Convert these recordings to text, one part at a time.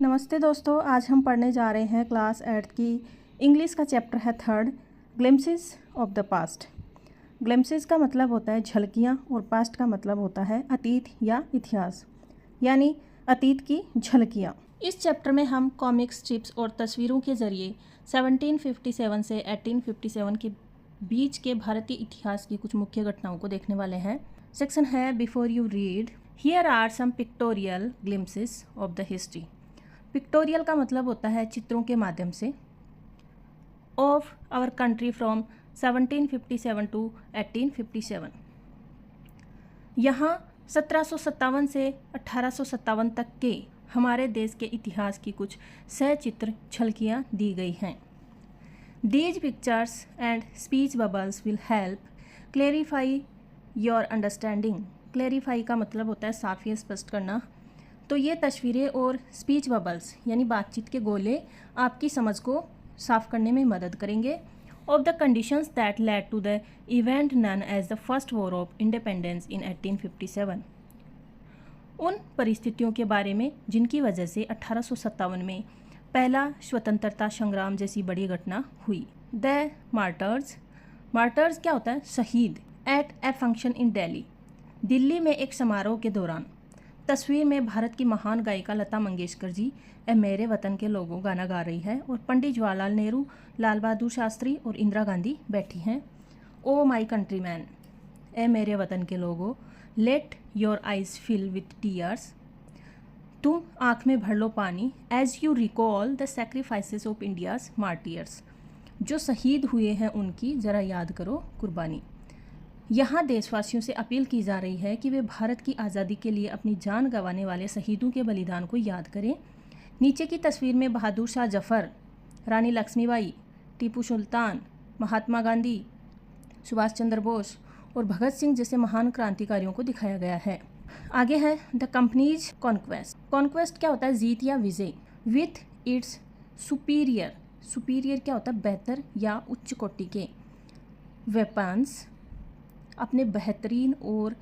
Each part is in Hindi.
नमस्ते दोस्तों, आज हम पढ़ने जा रहे हैं क्लास 8 की इंग्लिश का चैप्टर है 3 glimpses of the past. Glimpses का मतलब होता है झलकियाँ और पास्ट का मतलब होता है अतीत या इतिहास, यानी अतीत की झलकियाँ। इस चैप्टर में हम कॉमिक स्ट्रिप्स और तस्वीरों के ज़रिए 1757 से 1857 के बीच के भारतीय इतिहास की कुछ मुख्य घटनाओं को देखने वाले हैं। सेक्शन है before you read, here are some pictorial glimpses of the history. Pictorial का मतलब होता है चित्रों के माध्यम से। Of our country from 1757 to 1857। यहाँ 1757 से 1857 तक के हमारे देश के इतिहास की कुछ सचित्र झलकियाँ दी गई हैं। These pictures and speech bubbles will help clarify your understanding. Clarify का मतलब होता है साफ या स्पष्ट करना। तो ये तस्वीरें और स्पीच बबल्स यानी बातचीत के गोले आपकी समझ को साफ करने में मदद करेंगे। Of the conditions that led to the event known as the first war of independence in 1857। उन परिस्थितियों के बारे में जिनकी वजह से 1857 में पहला स्वतंत्रता संग्राम जैसी बड़ी घटना हुई। The martyrs. मार्टर्स क्या होता है? शहीद। At a function in Delhi. Delhi में एक समारोह के दौरान। तस्वीर में भारत की महान गायिका लता मंगेशकर जी ए मेरे वतन के लोगों गाना गा रही है और पंडित जवाहरलाल नेहरू, लाल बहादुर शास्त्री और इंदिरा गांधी बैठी हैं। ओ माई कंट्रीमैन, ए मेरे वतन के लोगों, let your eyes fill with tears. तुम आँख में भर लो पानी। As you recall the sacrifices of India's martyrs. जो शहीद हुए हैं उनकी ज़रा याद करो कुर्बानी। यहाँ देशवासियों से अपील की जा रही है कि वे भारत की आज़ादी के लिए अपनी जान गंवाने वाले शहीदों के बलिदान को याद करें। नीचे की तस्वीर में बहादुर शाह जफ़र, रानी लक्ष्मीबाई, टीपू सुल्तान, महात्मा गांधी, सुभाष चंद्र बोस और भगत सिंह जैसे महान क्रांतिकारियों को दिखाया गया है। आगे है द कंपनीज कॉन्क्वेस्ट। कॉन्क्वेस्ट क्या होता है? जीत या विजय। With its superior. सुपीरियर क्या होता है? बेहतर या उच्च कोटि के। वेपन्स, अपने बेहतरीन और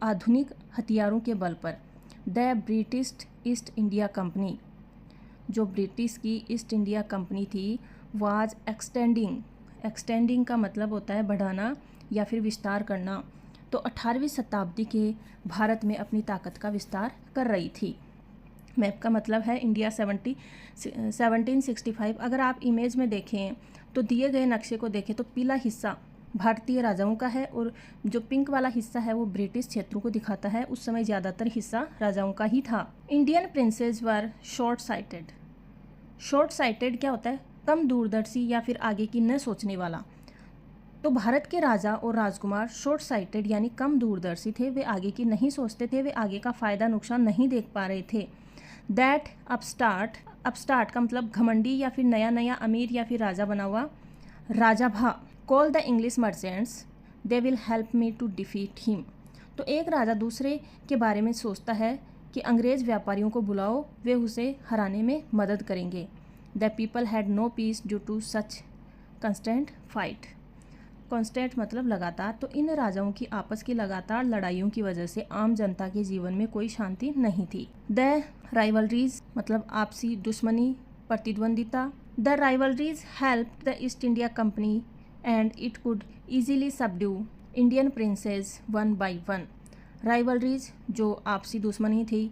आधुनिक हथियारों के बल पर। The British east India company, जो ब्रिटिश की ईस्ट इंडिया कंपनी थी, वाज एक्सटेंडिंग। एक्सटेंडिंग का मतलब होता है बढ़ाना या फिर विस्तार करना। तो 18वीं शताब्दी के भारत में अपनी ताकत का विस्तार कर रही थी। मैप का मतलब है इंडिया 1765। अगर आप इमेज में देखें तो दिए गए नक्शे को देखें तो पीला हिस्सा भारतीय राजाओं का है और जो पिंक वाला हिस्सा है वो ब्रिटिश क्षेत्रों को दिखाता है। उस समय ज़्यादातर हिस्सा राजाओं का ही था। इंडियन प्रिंसेस वर शॉर्ट साइटेड। शॉर्ट साइटेड क्या होता है? कम दूरदर्शी या फिर आगे की न सोचने वाला। तो भारत के राजा और राजकुमार शॉर्ट साइटेड यानी कम दूरदर्शी थे। वे आगे की नहीं सोचते थे, वे आगे का फ़ायदा नुकसान नहीं देख पा रहे थे। That upstart. अपस्टार्ट का मतलब घमंडी या फिर नया नया अमीर या फिर राजा बना हुआ। राजा भा call the English merchants, they will help me to defeat him. तो एक राजा दूसरे के बारे में सोचता है कि अंग्रेज़ व्यापारियों को बुलाओ, वे उसे हराने में मदद करेंगे। The people had no peace due to such constant fight. Constant मतलब लगातार। तो इन राजाओं की आपस की लगातार लड़ाइयों की वजह से आम जनता के जीवन में कोई शांति नहीं थी। द राइवलरीज मतलब आपसी दुश्मनी, प्रतिद्वंदिता। The rivalries help the East India Company and it could easily subdue Indian princes one by one। Rivalries जो आपसी दुश्मनी थी,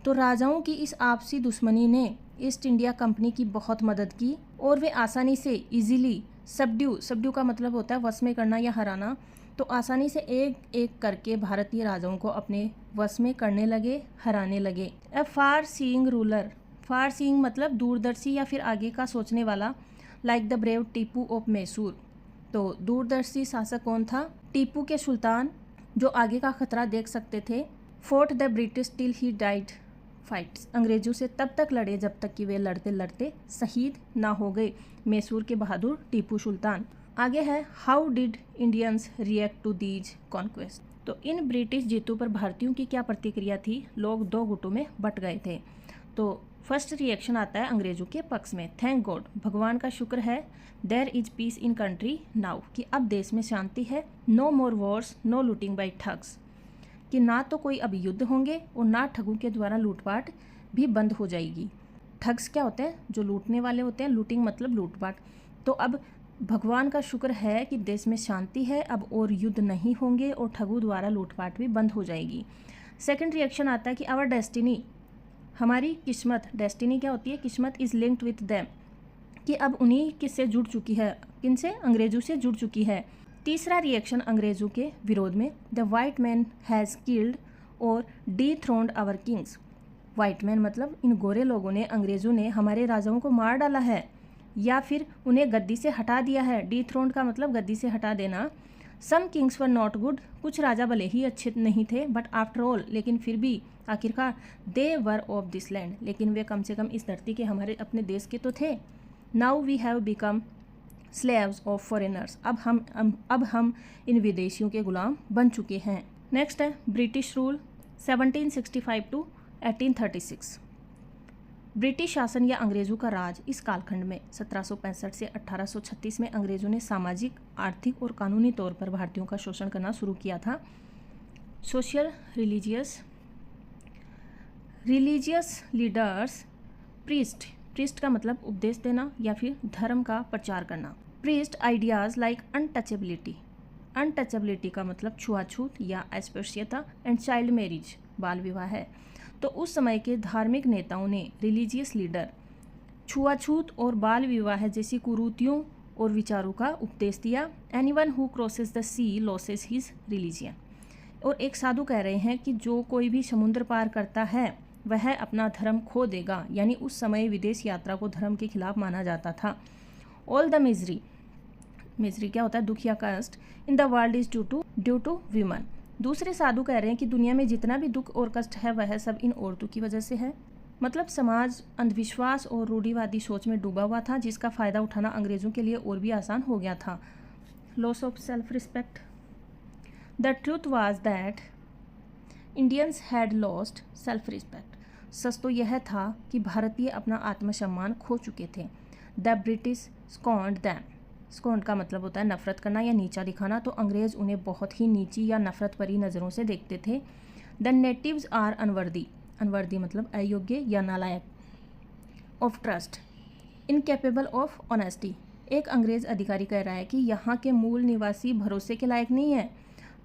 तो राजाओं की इस आपसी दुश्मनी ने ईस्ट इंडिया कंपनी की बहुत मदद की और वे आसानी से इजीली सबड्यू, सबड्यू का मतलब होता है वश में करना या हराना, तो आसानी से एक एक करके भारतीय राजाओं को अपने वश में करने लगे, हराने लगे। ए फार सीइंग रूलर। फार सीइंग मतलब दूरदर्शी या फिर आगे का सोचने वाला। Like the brave Tipu of Mysore. तो दूरदर्शी शासक कौन था? टीपू के सुल्तान, जो आगे का खतरा देख सकते थे। Fort the British till he died fights. अंग्रेजों से तब तक लड़े जब तक कि वे लड़ते लड़ते शहीद ना हो गए। मैसूर के बहादुर टीपू सुल्तान। आगे है how did Indians react to these conquest. तो इन ब्रिटिश जीतों पर भारतीयों की क्या प्रतिक्रिया थी? लोग दो गुटों में बट गए थे। तो फर्स्ट रिएक्शन आता है अंग्रेजों के पक्ष में। थैंक गॉड, भगवान का शुक्र है। There is peace in country now, कि अब देश में शांति है। No more wars, no looting by thugs, कि ना तो कोई अब युद्ध होंगे और ना ठगों के द्वारा लूटपाट भी बंद हो जाएगी। ठग्स क्या होते हैं? जो लूटने वाले होते हैं, लूटिंग मतलब लूटपाट। तो अब भगवान का शुक्र है कि देश में शांति है, अब और युद्ध नहीं होंगे और ठगों द्वारा लूटपाट भी बंद हो जाएगी। सेकंड रिएक्शन आता है कि आवर डेस्टिनी, हमारी किस्मत, डेस्टिनी क्या होती है? किस्मत, इज़ लिंक्ड विथ देम, कि अब उन्हीं किससे जुड़ चुकी है? किनसे? अंग्रेज़ों से जुड़ चुकी है। तीसरा रिएक्शन अंग्रेज़ों के विरोध में, the white man has killed और डिथ्रोन्ड आवर किंग्स। वाइट मैन मतलब इन गोरे लोगों ने, अंग्रेज़ों ने हमारे राजाओं को मार डाला है या फिर उन्हें गद्दी से हटा दिया है। डिथ्रोन्ड का मतलब गद्दी से हटा देना। सम किंग्स वर नॉट गुड, कुछ राजा भले ही अच्छे नहीं थे, बट आफ्टर ऑल, लेकिन फिर भी आखिरकार, दे वर ऑफ दिस लैंड, लेकिन वे कम से कम इस धरती के, हमारे अपने देश के तो थे। Now we have become slaves of foreigners, अब हम इन विदेशियों के गुलाम बन चुके हैं। नेक्स्ट है ब्रिटिश रूल 1765 टू 1836। ब्रिटिश शासन या अंग्रेज़ों का राज इस कालखंड में 1765 से 1836 में अंग्रेज़ों ने सामाजिक, आर्थिक और कानूनी तौर पर भारतीयों का शोषण करना शुरू किया था। सोशल, रिलीजियस लीडर्स, प्रीस्ट का मतलब उपदेश देना या फिर धर्म का प्रचार करना। प्रीस्ट आइडियाज़ लाइक अनटचेबिलिटी का मतलब छुआछूत या अस्पृश्यता, एंड चाइल्ड मैरिज, बाल विवाह है। तो उस समय के धार्मिक नेताओं ने, रिलीजियस लीडर, छुआछूत और बाल विवाह जैसी कुरीतियों और विचारों का उपदेश दिया। Anyone who crosses the sea loses his religion. और एक साधु कह रहे हैं कि जो कोई भी समुद्र पार करता है वह अपना धर्म खो देगा, यानी उस समय विदेश यात्रा को धर्म के खिलाफ माना जाता था। ऑल द मिजरी क्या होता है? दुख या कष्ट, in the world is due to women. दूसरे साधु कह रहे हैं कि दुनिया में जितना भी दुख और कष्ट है वह सब इन औरतों की वजह से है। मतलब समाज अंधविश्वास और रूढ़िवादी सोच में डूबा हुआ था, जिसका फ़ायदा उठाना अंग्रेज़ों के लिए और भी आसान हो गया था। Loss of self respect. The truth was that Indians had lost self respect. सच तो यह था कि भारतीय अपना आत्मसम्मान खो चुके थे। The British scorned them. Scorned का मतलब होता है नफरत करना या नीचा दिखाना, तो अंग्रेज़ उन्हें बहुत ही नीची या नफरत भरी नज़रों से देखते थे। द नेटिव्स आर अनवर्दी मतलब अयोग्य या नालायक। Of trust, incapable of honesty. एक अंग्रेज़ अधिकारी कह रहा है कि यहाँ के मूल निवासी भरोसे के लायक नहीं है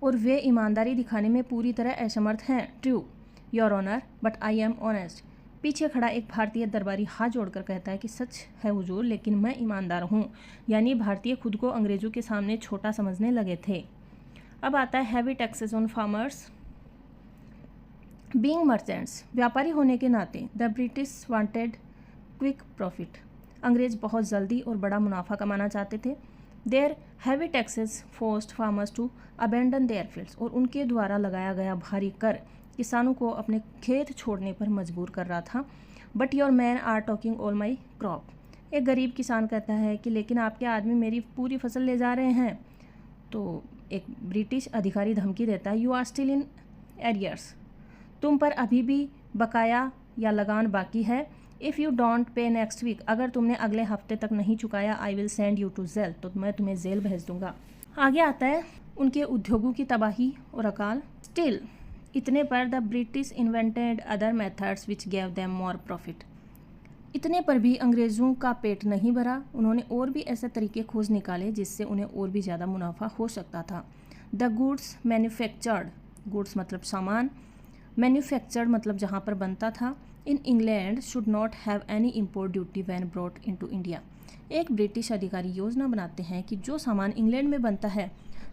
और वे ईमानदारी दिखाने में पूरी तरह असमर्थ हैं। True your honour, but I am honest. पीछे खड़ा एक भारतीय दरबारी हाथ जोड़कर कहता है कि सच है हुजूर, लेकिन मैं ईमानदार हूँ। यानी भारतीय खुद को अंग्रेज़ों के सामने छोटा समझने लगे थे। अब आता है heavy taxes on farmers. Being merchants, व्यापारी होने के नाते, the British wanted quick profit. अंग्रेज़ बहुत जल्दी और बड़ा मुनाफा कमाना चाहते थे। Their heavy taxes forced farmers to abandon their fields, और उनके द्वारा लगाया गया भारी कर किसानों को अपने खेत छोड़ने पर मजबूर कर रहा था। But your man are talking all my crop. एक गरीब किसान कहता है कि लेकिन आपके आदमी मेरी पूरी फसल ले जा रहे हैं। तो एक ब्रिटिश अधिकारी धमकी देता है, you are still in arrears, तुम पर अभी भी बकाया या लगान बाकी है। If you don't pay next week, अगर तुमने अगले हफ्ते तक नहीं चुकाया, I will send you to jail, तो मैं तुम्हें जेल भेज दूंगा। आगे आता है उनके उद्योगों की तबाही और अकाल। स्टिल, इतने पर the British invented other methods which gave them more profit. इतने पर भी अंग्रेज़ों का पेट नहीं भरा, उन्होंने और भी ऐसे तरीके खोज निकाले जिससे उन्हें और भी ज़्यादा मुनाफा हो सकता था। द गुड्स मैन्युफैक्चर्ड, गुड्स मतलब सामान, मैन्युफैक्चर्ड मतलब जहाँ पर बनता था, in England should not have any import duty when brought into India. एक ब्रिटिश अधिकारी योजना बनाते हैं कि जो सामान इंग्लैंड में बनता है,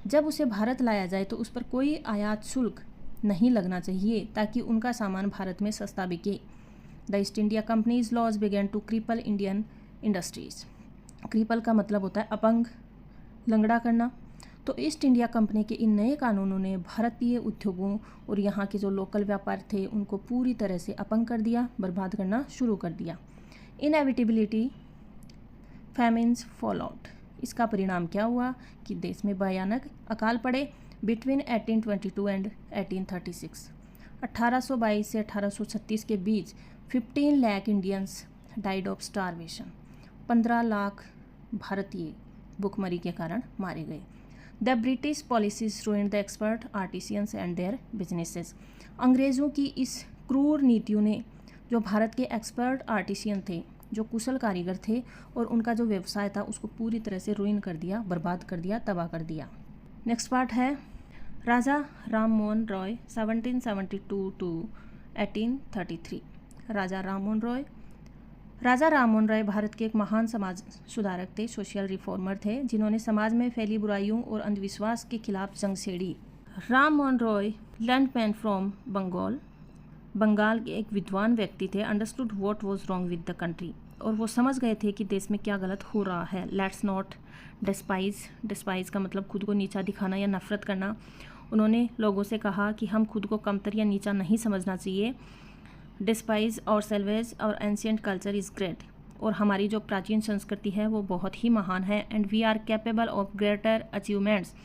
जब उसे भारत लाया जाए तो उस पर कोई आयात शुल्क नहीं लगना चाहिए, ताकि उनका सामान भारत में सस्ता बिके। The East India Company's laws began to cripple Indian industries. Cripple का मतलब होता है अपंग, लंगड़ा करना। तो ईस्ट इंडिया कंपनी के इन नए कानूनों ने भारतीय उद्योगों और यहाँ के जो लोकल व्यापार थे उनको पूरी तरह से अपंग कर दिया, बर्बाद करना शुरू कर दिया। Inevitability, famines, fall out. इसका परिणाम क्या हुआ कि देश में भयानक अकाल पड़े बिटवीन 1822 एंड 1836। 1822 से 1836 के बीच 15 lakh Indians died of starvation. 15 lakh भारतीय भूखमरी के कारण मारे गए। The British policies ruined the expert artisans and their businesses. अंग्रेज़ों की इस क्रूर नीतियों ने जो भारत के एक्सपर्ट आर्टिशियन थे, जो कुशल कारीगर थे, और उनका जो व्यवसाय था उसको पूरी तरह से रुइन कर दिया, बर्बाद कर दिया, तबाह कर दिया। नेक्स्ट पार्ट है राजा राम मोहन रॉय 1772 टू 1833। राजा राम मोहन रॉय भारत के एक महान समाज सुधारक थे, सोशल रिफॉर्मर थे, जिन्होंने समाज में फैली बुराइयों और अंधविश्वास के खिलाफ जंग छेड़ी। राम मोहन रॉय लैंडमैन फ्रॉम बंगाल के एक विद्वान व्यक्ति थे। Understood what was wrong with the country, और वो समझ गए थे कि देश में क्या गलत हो रहा है। लेट्स नॉट डिस्पाइज का मतलब खुद को नीचा दिखाना या नफरत करना। उन्होंने लोगों से कहा कि हम खुद को कमतर या नीचा नहीं समझना चाहिए। डिस्पाइज और सेल्वेज और एंशियंट कल्चर इज़ ग्रेट, और हमारी जो प्राचीन संस्कृति है वो बहुत ही महान है। And we are capable of greater achievements,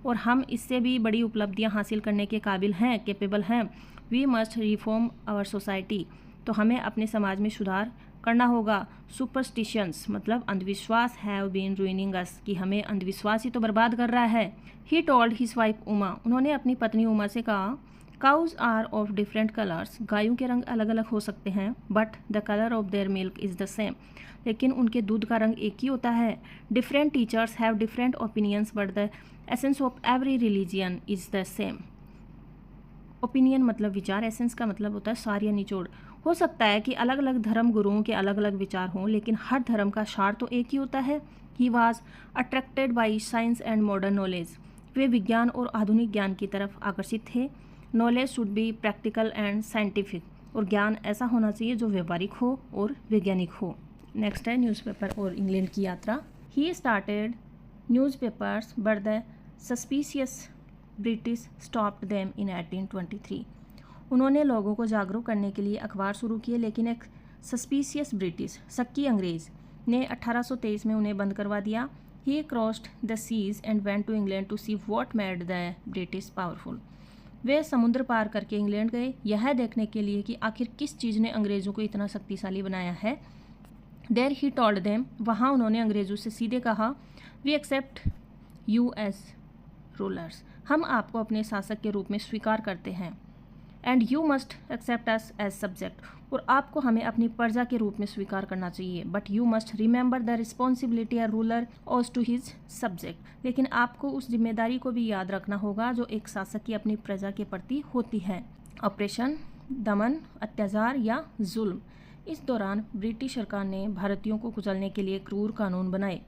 और हम इससे भी बड़ी उपलब्धियां हासिल करने के काबिल हैं, कैपेबल हैं। We must reform our society, तो हमें अपने समाज में सुधार करना होगा। सुपरस्टिशंस मतलब अंधविश्वास हैव बीन रूइनिंग अस, कि हमें अंधविश्वास ही तो बर्बाद कर रहा है। He told his wife Uma, उन्होंने अपनी पत्नी उमा से कहा, cows are of different colours, गायों के रंग अलग अलग हो सकते हैं, but the colour of their milk is the same, लेकिन उनके दूध का रंग एक ही होता है। Different teachers have different opinions, but the essence of every religion is the same. Opinion मतलब विचार, एसेंस का मतलब होता है सार या निचोड़। हो सकता है कि अलग अलग धर्म गुरुओं के अलग अलग विचार हों, लेकिन हर धर्म का सार तो एक ही होता है। He was attracted by science and modern knowledge, वे विज्ञान और आधुनिक ज्ञान की तरफ आकर्षित थे। Knowledge should be practical and scientific, और ज्ञान ऐसा होना चाहिए जो व्यवहारिक हो और वैज्ञानिक हो। नेक्स्ट है न्यूज़पेपर और इंग्लैंड की यात्रा। He started newspapers but the suspicious British stopped them in 1823। उन्होंने लोगों को जागरूक करने के लिए अखबार शुरू किए, लेकिन एक सस्पिशियस ब्रिटिश शक्की अंग्रेज़ ने 1823 में उन्हें बंद करवा दिया। He crossed the seas and went to England to see what made the British powerful. वे समुद्र पार करके इंग्लैंड गए, यह देखने के लिए कि आखिर किस चीज़ ने अंग्रेज़ों को इतना शक्तिशाली बनाया है। देयर ही टोल्ड देम, वहाँ उन्होंने अंग्रेज़ों से सीधे कहा, we accept you as rulers, हम आपको अपने शासक के रूप में स्वीकार करते हैं। And you must accept us as subject, और आपको हमें अपनी प्रजा के रूप में स्वीकार करना चाहिए। But you must remember the responsibility a ruler ओज टू हिज सब्जेक्ट, लेकिन आपको उस जिम्मेदारी को भी याद रखना होगा जो एक शासक की अपनी प्रजा के प्रति होती है। ऑपरेशन दमन, अत्याचार या जुल्म। इस दौरान ब्रिटिश सरकार ने भारतीयों को कुचलने के लिए क्रूर कानून बनाए,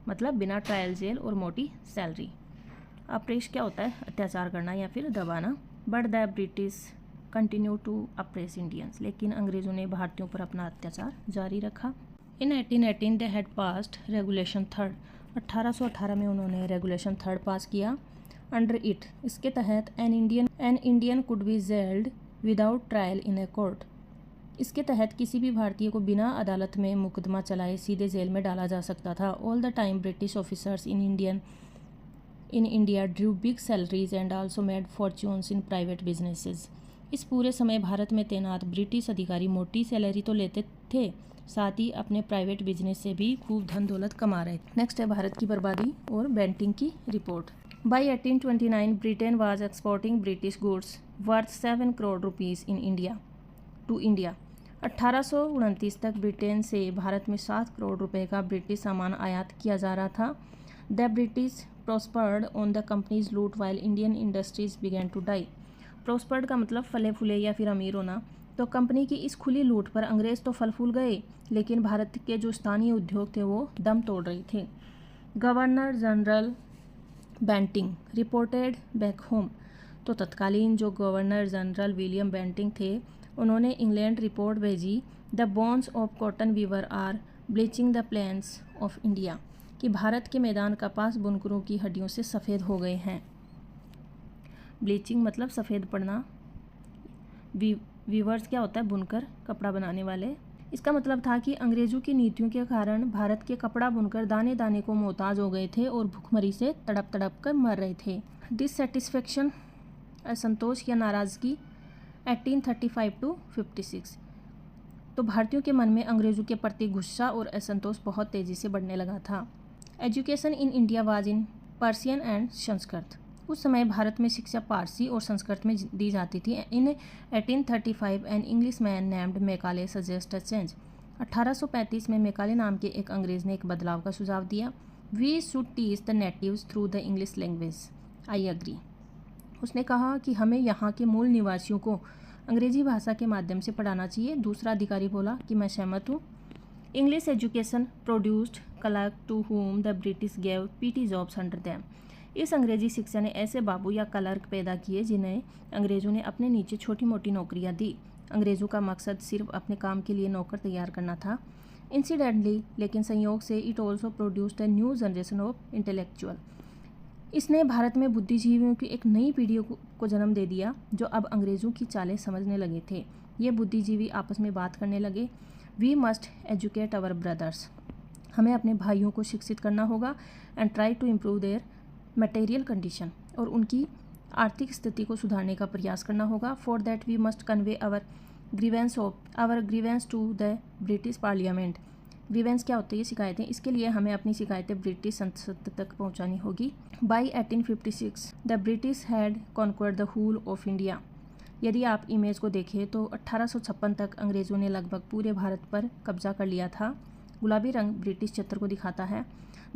मतलब बिना ट्रायल, जेल और मोटी सैलरी। अप्रेश क्या होता है? अत्याचार करना या फिर दबाना। But the British continue to oppress Indians, लेकिन अंग्रेज़ों ने भारतीयों पर अपना अत्याचार जारी रखा। In 1818 they had passed regulation 3, 1818 में उन्होंने रेगुलेशन 3 पास किया। अंडर इट, इसके तहत an Indian could be gelled without trial in a court. इसके तहत किसी भी भारतीय को बिना अदालत में मुकदमा चलाए सीधे जेल में डाला जा सकता था। All the time British officers in India Drew big salaries and also made fortunes in private businesses. इस पूरे समय भारत में तैनात ब्रिटिश अधिकारी मोटी सैलरी तो लेते थे, साथ ही अपने प्राइवेट बिजनेस से भी खूब धन दौलत कमा रहे थे। नेक्स्ट है भारत की बर्बादी और बेंटिंग की report. By 1829 Britain was exporting British goods worth 7 crore rupees in India to India. 1829 तक ब्रिटेन से भारत में 7 करोड़ रुपए का ब्रिटिश सामान आयात किया जा रहा था। The British prospered on the company's loot while Indian industries began to die. Prospered का मतलब फले फूले या फिर अमीर होना। तो कंपनी की इस खुली लूट पर अंग्रेज़ तो फल फूल गए, लेकिन भारत के जो स्थानीय उद्योग थे वो दम तोड़ रहे थे। Governor general Bentinck reported back home. तो तत्कालीन जो गवर्नर जनरल विलियम बेंटिंग थे, उन्होंने इंग्लैंड रिपोर्ट भेजी, the bones of cotton weaver are bleaching the plains of India, कि भारत के मैदान कपास बुनकरों की हड्डियों से सफ़ेद हो गए हैं। ब्लीचिंग मतलब सफ़ेद पड़ना। वीवर्स क्या होता है? बुनकर, कपड़ा बनाने वाले। इसका मतलब था कि अंग्रेज़ों की नीतियों के कारण भारत के कपड़ा बुनकर दाने दाने को मोहताज हो गए थे और भूखमरी से तड़प तड़प कर मर रहे थे। डिससेटिस्फेक्शन, असंतोष या नाराज़गी 1835 टू 56। तो भारतीयों के मन में अंग्रेज़ों के प्रति गुस्सा और असंतोष बहुत तेज़ी से बढ़ने लगा था। Education in India was in Persian and Sanskrit. उस समय भारत में शिक्षा पारसी और संस्कृत में दी जाती थी। इन 1835 an English man named Macaulay suggest a change. 1835 में मैकाले नाम के एक अंग्रेज़ ने एक बदलाव का सुझाव दिया। We should teach the natives through the English language, I agree. उसने कहा कि हमें यहाँ के मूल निवासियों को अंग्रेजी भाषा के माध्यम से पढ़ाना चाहिए। दूसरा अधिकारी बोला कि मैं सहमत हूँ। English education produced clerk to whom the British gave petty jobs under them. इस अंग्रेजी शिक्षा ने ऐसे बाबू या क्लर्क पैदा किए जिन्हें अंग्रेज़ों ने अपने नीचे छोटी मोटी नौकरियां दी। अंग्रेज़ों का मकसद सिर्फ अपने काम के लिए नौकर तैयार करना था। इंसिडेंटली, लेकिन संयोग से, it also produced a new generation of intellectual. इसने भारत में बुद्धिजीवियों की एक नई पीढ़ी को जन्म दे दिया जो अब अंग्रेज़ों की चालें समझने लगे थे। ये बुद्धिजीवी आपस में बात करने लगे। We must educate our brothers. हमें अपने भाइयों को शिक्षित करना होगा। And try to improve their material condition, और उनकी आर्थिक स्थिति को सुधारने का प्रयास करना होगा। For that we must convey our grievance to the British parliament. Grievance क्या होती है? शिकायतें। इसके लिए हमें अपनी शिकायतें ब्रिटिश संसद तक पहुंचानी होगी। By 1856 the British had conquered the whole of India. यदि आप इमेज को देखें तो 1856 तक अंग्रेज़ों ने लगभग पूरे भारत पर कब्जा कर लिया था। गुलाबी रंग ब्रिटिश छत्र को दिखाता है।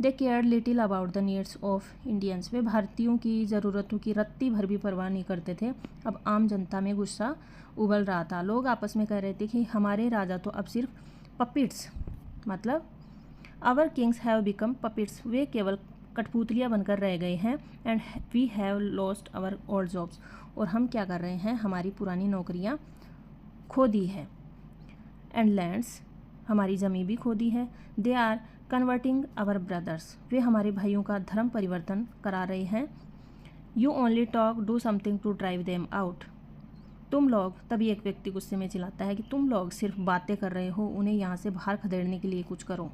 They care little about the needs of Indians. वे भारतीयों की ज़रूरतों की रत्ती भर भी परवाह नहीं करते थे। अब आम जनता में गुस्सा उबल रहा था। लोग आपस में कह रहे थे कि हमारे राजा तो अब सिर्फ पपिट्स, मतलब our kings have become puppets, वे केवल कठपुतलियाँ बनकर रह गए हैं। And we have lost our old jobs, और हम क्या कर रहे हैं? हमारी पुरानी नौकरियाँ खो दी है। एंड लैंड्स, हमारी ज़मीन भी खो दी है। They are converting our brothers, वे हमारे भाइयों का धर्म परिवर्तन करा रहे हैं। You only talk, do something to drive them out. तुम लोग, तभी एक व्यक्ति गुस्से में चिल्लाता है कि तुम लोग सिर्फ बातें कर रहे हो, उन्हें यहाँ से बाहर खदेड़ने के लिए कुछ करो।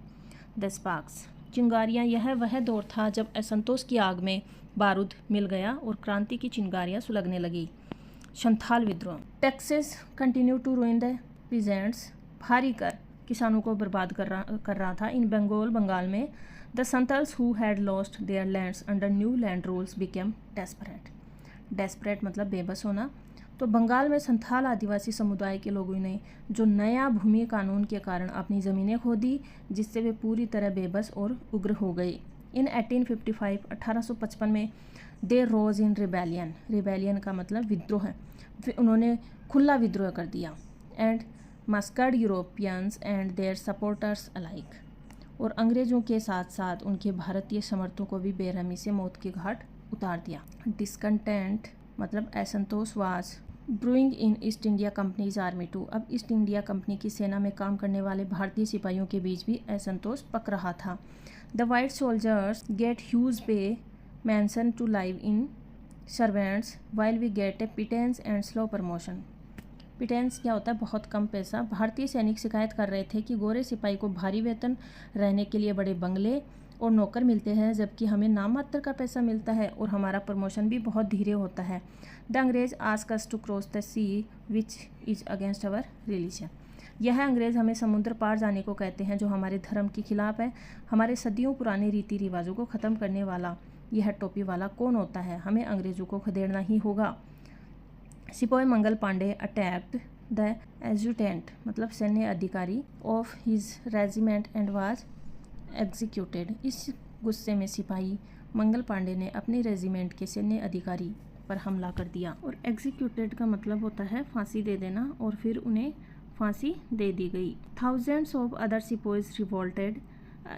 द स्पार्क्स, चिंगारियाँ। यह वह दौर था जब असंतोष की आग में बारूद मिल गया और क्रांति की चिंगारियाँ सुलगने लगी। संथाल विद्रोह। Taxes continue to ruin the peasants. भारी कर किसानों को बर्बाद कर रहा था। इन बंगाल में the Santhals who had lost their lands under new land rules became desperate. Desperate मतलब बेबस होना। तो बंगाल में संथाल आदिवासी समुदाय के लोगों ने जो नया भूमि कानून के कारण अपनी ज़मीनें खो दी, जिससे वे पूरी तरह बेबस और उग्र हो गए। इन 1855 1855 में दे रोज इन रिबेलियन। रिबेलियन का मतलब विद्रोह है। उन्होंने खुला विद्रोह कर दिया। And massacred Europeans and their supporters alike. और अंग्रेज़ों के साथ साथ उनके भारतीय समर्थकों को भी बेरहमी से मौत के घाट उतार दिया। डिस्कंटेंट मतलब असंतोष was brewing in East India company's army too. अब ईस्ट इंडिया कंपनी की सेना में काम करने वाले भारतीय सिपाहियों के बीच भी असंतोष पक रहा था। The white soldiers get huge pay mansion to live in servants while we get a pittance and slow promotion. Pittance क्या होता है? बहुत कम पैसा। भारतीय सैनिक शिकायत कर रहे थे कि गोरे सिपाही को भारी वेतन, रहने के लिए बड़े बंगले और नौकर मिलते हैं, जबकि हमें नाम मात्र का पैसा मिलता है और हमारा प्रमोशन भी बहुत धीरे होता है। द अंग्रेज ask us to cross the sea which is against our religion. यह अंग्रेज़ हमें समुद्र पार जाने को कहते हैं जो हमारे धर्म के खिलाफ है। हमारे सदियों पुराने रीति रिवाजों को ख़त्म करने वाला यह टोपी वाला कौन होता है? हमें अंग्रेज़ों को खदेड़ना ही होगा। सिपाही मंगल पांडे अटैक्ड द एजुटेंट मतलब सैन्य अधिकारी of his regiment and was executed. इस गुस्से में सिपाही मंगल पांडे ने अपने रेजिमेंट के सैन्य अधिकारी पर हमला कर दिया। और एग्जीक्यूटेड का मतलब होता है फांसी दे देना, और फिर उन्हें फांसी दे दी गई। Thousands of other sipahis revolted.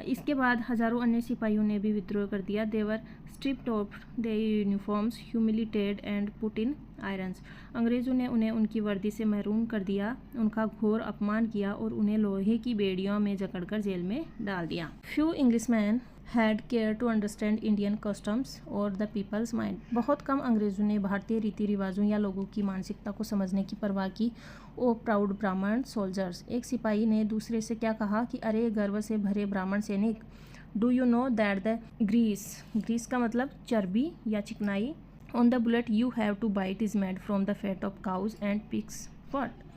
इसके बाद हज़ारों अन्य सिपाहियों ने भी विद्रोह कर दिया। They stripped off their uniforms, humiliated and put in irons. अंग्रेज़ों ने उन्हें उनकी वर्दी से महरूम कर दिया, उनका घोर अपमान किया और उन्हें लोहे की बेड़ियों में जकड़कर जेल में डाल दिया। Few Englishman had care to understand Indian customs और द पीपल्स माइंड। बहुत कम अंग्रेज़ों ने भारतीय रीति रिवाजों या लोगों की मानसिकता को समझने की परवाह की। ओ प्राउड ब्राह्मण सोल्जर्स। एक सिपाही ने दूसरे से क्या कहा कि अरे गर्व से भरे ब्राह्मण सैनिक, do you know that the grease का मतलब चर्बी या चिकनाई on the bullet you have to bite is made from the fat of cows and pigs fat.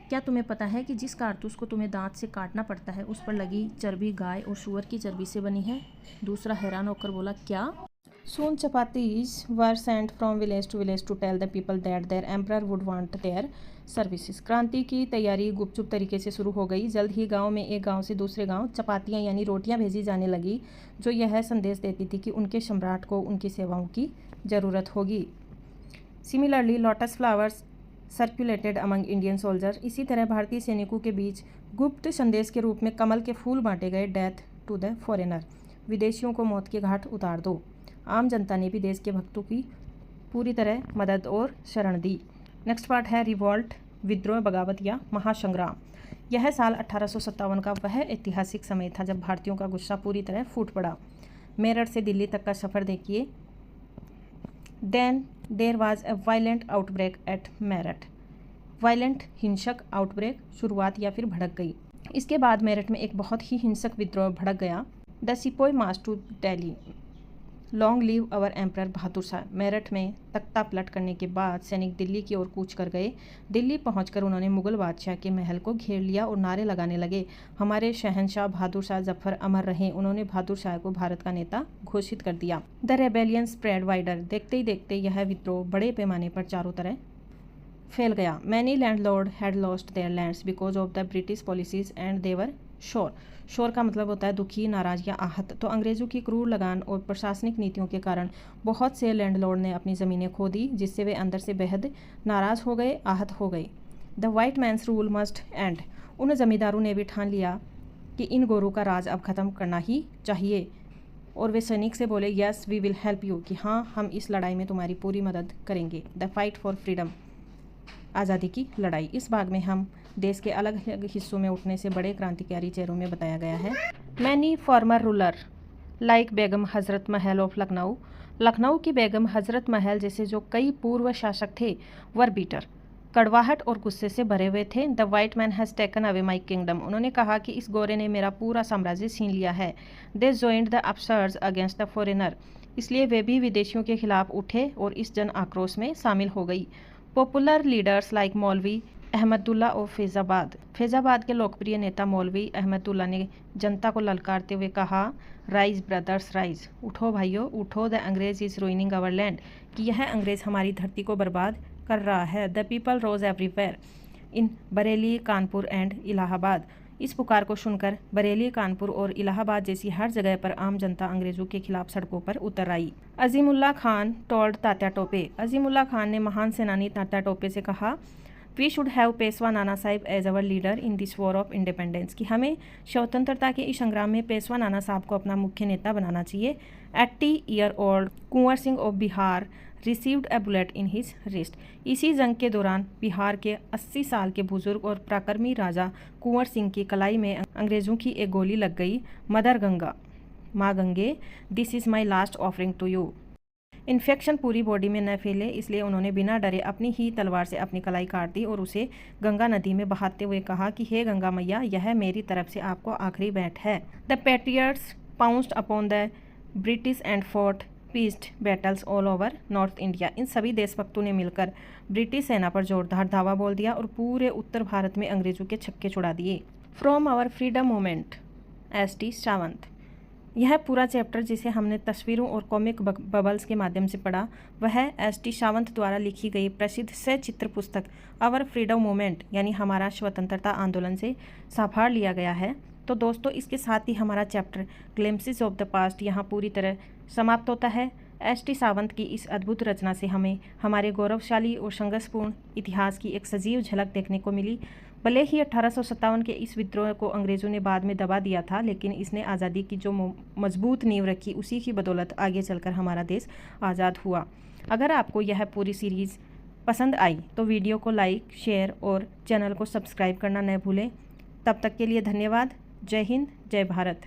क्या तुम्हें पता है कि जिस कारतूस को तुम्हें दांत से काटना पड़ता है उस पर लगी चर्बी गाय और सूअर की चर्बी से बनी है? दूसरा हैरान होकर बोला क्या? Soon chapatis were sent from village to tell the people that their emperor would want their services. क्रांति की तैयारी गुपचुप तरीके से शुरू हो गई। जल्द ही गांव में एक गांव से दूसरे गांव चपातियां यानी रोटियां भेजी जाने लगी, जो यह संदेश देती थी कि उनके सम्राट को उनकी सेवाओं की ज़रूरत होगी। Similarly lotus flowers circulated among Indian soldier. इसी तरह भारतीय सैनिकों के बीच गुप्त संदेश के रूप में कमल के फूल बांटे गए। डेथ टू द फॉरेनर, विदेशियों को मौत के घाट उतार दो। आम जनता ने भी देश के भक्तों की पूरी तरह मदद और शरण दी। नेक्स्ट पार्ट है रिवॉल्ट, विद्रोह, बगावत या महासंग्राम। यह साल 1857 का वह ऐतिहासिक समय था जब भारतीयों का गुस्सा पूरी तरह फूट पड़ा। मेरठ से दिल्ली तक का सफ़र देखिए। Then there was a violent outbreak at Meerut. Violent, हिंसक, आउटब्रेक, शुरुआत या फिर भड़क गई। इसके बाद मेरठ में एक बहुत ही हिंसक विद्रोह भड़क गया। The sepoy march to Delhi, long live our emperor Bahadur Shah. Meerut में तख्ता पलट करने के बाद सैनिक दिल्ली की ओर कूच कर गए। दिल्ली पहुंचकर उन्होंने मुगल बादशाह के महल को घेर लिया और नारे लगाने लगे, हमारे शहंशाह बहादुर शाह जफर अमर रहें। उन्होंने बहादुर शाह को भारत का नेता घोषित कर दिया। The rebellion spread wider. देखते ही देखते यह विद्रोह बड़े पैमाने पर चारों तरह फैल गया। Many landlord had lost their lands because of the British policies and their shore. Shore का मतलब होता है दुखी, नाराज या आहत। तो अंग्रेज़ों की क्रूर लगान और प्रशासनिक नीतियों के कारण बहुत से लैंडलॉर्ड ने अपनी ज़मीनें खो दी, जिससे वे अंदर से बेहद नाराज़ हो गए, आहत हो गए। The white man's rule must end. उन जमींदारों ने भी ठान लिया कि इन गोरों का राज अब ख़त्म करना ही चाहिए, और वे सैनिक से बोले, yes we will help you, कि हाँ हम इस लड़ाई में तुम्हारी पूरी मदद करेंगे। द फाइट फॉर फ्रीडम, आज़ादी की लड़ाई। इस भाग में हम देश के अलग अलग हिस्सों में उठने से बड़े क्रांतिकारी चेहरों में बताया गया है। मैनी फॉर्मर रूलर लाइक बेगम हज़रत महल ऑफ लखनऊ। लखनऊ की बेगम हज़रत महल जैसे जो कई पूर्व शासक थे वर बीटर, कड़वाहट और गुस्से से भरे हुए थे। The white man has taken away my kingdom. उन्होंने कहा कि इस गोरे ने मेरा पूरा साम्राज्य छीन लिया है। They joined the upsurge against the foreigner. इसलिए वे भी विदेशियों के खिलाफ उठे और इस जन आक्रोश में शामिल हो गई। पॉपुलर लीडर्स लाइक मौलवी अहमदुल्ला और फैज़ाबाद। फैज़ाबाद के लोकप्रिय नेता मौलवी अहमदुल्ला ने जनता को ललकारते हुए कहा, राइज ब्रदर्स राइज, उठो भाइयों उठो, द अंग्रेज इज़ रूइनिंग आवर लैंड, कि यह अंग्रेज़ हमारी धरती को बर्बाद कर रहा है। The people rose everywhere in Bareilly, Kanpur and Allahabad. इस पुकार को सुनकर बरेली, कानपुर और इलाहाबाद जैसी हर जगह पर आम जनता अंग्रेज़ों के खिलाफ सड़कों पर उतर आई। अजीमुल्ला खान टोल्ड तात्या टोपे। अजीमुल्ला खान ने महान सेनानी तात्या टोपे से कहा, we should have Peshwa Nana Sahib as our leader in this war of independence, कि हमें स्वतंत्रता के इस संग्राम में पेशवा नाना साहब को अपना मुख्य नेता बनाना चाहिए। 80 year old Kunwar Singh of Bihar received A bullet in his wrist. इसी जंग के दौरान बिहार के 80 साल के बुजुर्ग और पराक्रमी राजा कुंवर सिंह की कलाई में अंग्रेज़ों की एक गोली लग गई। मदर गंगा, माँ Gange, this is my last offering to you. Infection पूरी बॉडी में न फैले इसलिए उन्होंने बिना डरे अपनी ही तलवार से अपनी कलाई काट दी और उसे गंगा नदी में बहाते हुए कहा कि हे गंगा मैया, यह मेरी तरफ से आपको आखिरी भेंट है। The patriots pounced upon the British and fought pitched battles all over North India. इन सभी देशभक्तों ने मिलकर ब्रिटिश सेना पर जोरदार धावा बोल दिया और पूरे उत्तर भारत में अंग्रेज़ों के छक्के छुड़ा दिए। From our freedom movement, S T. Sawant. यह पूरा चैप्टर जिसे हमने तस्वीरों और कॉमिक बबल्स के माध्यम से पढ़ा, वह एस.टी. सावंत द्वारा लिखी गई प्रसिद्ध सचित्र पुस्तक आवर फ्रीडम मूवमेंट यानी हमारा स्वतंत्रता आंदोलन से साभार लिया गया है। तो दोस्तों, इसके साथ ही हमारा chapter glimpses of the past यहाँ पूरी तरह समाप्त होता है। एस.टी. सावंत की इस अद्भुत रचना से हमें हमारे गौरवशाली और संघर्षपूर्ण इतिहास की एक सजीव झलक देखने को मिली। भले ही 1857 के इस विद्रोह को अंग्रेज़ों ने बाद में दबा दिया था, लेकिन इसने आज़ादी की जो मजबूत नींव रखी, उसी की बदौलत आगे चलकर हमारा देश आज़ाद हुआ। अगर आपको यह पूरी सीरीज़ पसंद आई तो वीडियो को लाइक, शेयर और चैनल को सब्सक्राइब करना न भूलें। तब तक के लिए धन्यवाद। जय हिंद, जय भारत।